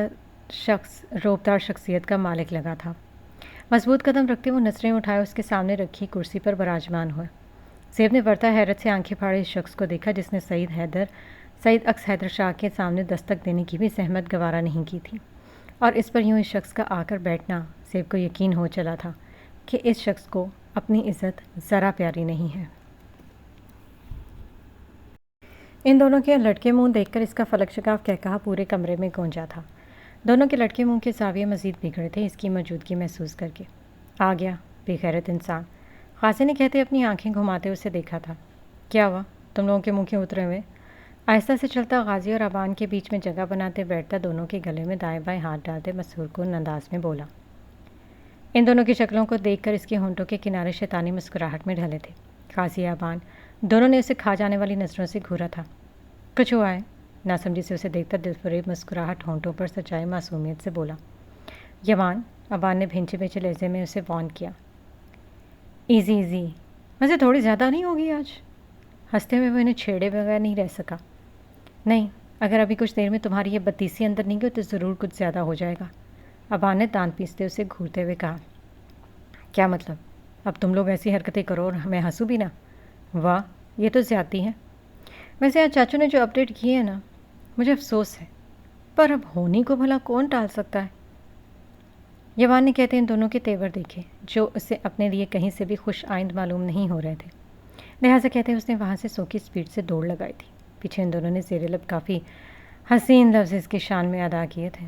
شخص روبدار شخصیت کا مالک لگا تھا۔ مضبوط قدم رکھتے وہ نظریں اٹھائے اس کے سامنے رکھی کرسی پر براجمان ہوئے۔ زیب نے برتا حیرت سے آنکھیں پھاڑے اس شخص کو دیکھا جس نے سعید اکس حیدر شاہ کے سامنے دستک دینے کی بھی زحمت گوارا نہیں کی تھی، اور اس پر یوں اس شخص کا آ کر بیٹھنا زیب کو یقین ہو چلا تھا کہ اس شخص کو اپنی عزت ذرا پیاری نہیں ہے۔ ان دونوں کے لٹکے منہ دیکھ کر اس کا فلک شگاف کہا پورے کمرے میں گونجا تھا۔ دونوں کے لٹکے منہ کے زاویے مزید بگڑے تھے اس کی موجودگی محسوس کر کے۔ آ گیا بے غیرت انسان، قاضی نے کہتے اپنی آنکھیں گھماتے اسے دیکھا تھا۔ کیا ہوا، تم لوگوں کے منہ کیوں اترے ہوئے؟ آہستہ سے چلتا غازی اور ابان کے بیچ میں جگہ بناتے بیٹھتا دونوں کے گلے میں دائیں بائیں ہاتھ ڈالتے مسحور کن انداز میں بولا۔ ان دونوں کی شکلوں کو دیکھ کر اس کے ہونٹوں کے کنارے شیطانی مسکراہٹ میں ڈھلے تھے۔ قاضی ابان دونوں نے اسے کھا جانے والی نظروں سے گھورا تھا۔ کچھ ہوا ہے؟ ناسمجھی سے اسے دیکھتا دلفریب مسکراہٹ ہونٹوں پر سچائے معصومیت سے بولا۔ یوان، ابان نے بھینچے بھینچے لہجے میں اسے وارن کیا۔ ایزی ایزی، مجھے تھوڑی زیادہ نہیں ہوگی آج؟ ہنستے ہوئے وہ انہیں چھیڑے بغیر نہیں رہ سکا۔ نہیں، اگر ابھی کچھ دیر میں تمہاری یہ بدتیسی اندر نہیں گئی تو ضرور کچھ زیادہ ہو جائے گا، ابان نے دانت پیستے اسے گھورتے ہوئے کہا۔ کیا مطلب؟ اب تم لوگ ایسی حرکتیں کرو اور میں ہنسوں بھی نہ؟ واہ، یہ تو زیادتی ہے۔ ویسے آج چاچو نے جو اپڈیٹ کی ہے نا، مجھے افسوس ہے، پر اب ہونی کو بھلا کون ٹال سکتا ہے؟ یوان نے کہتے ان دونوں کے تیور دیکھے جو اسے اپنے لیے کہیں سے بھی خوش آئند معلوم نہیں ہو رہے تھے، لہٰذا کہتے اس نے وہاں سے 100 کی اسپیڈ سے دوڑ لگائی تھی۔ پیچھے ان دونوں نے زیر لب کافی حسین لفظ اس کی شان میں ادا کیے تھے۔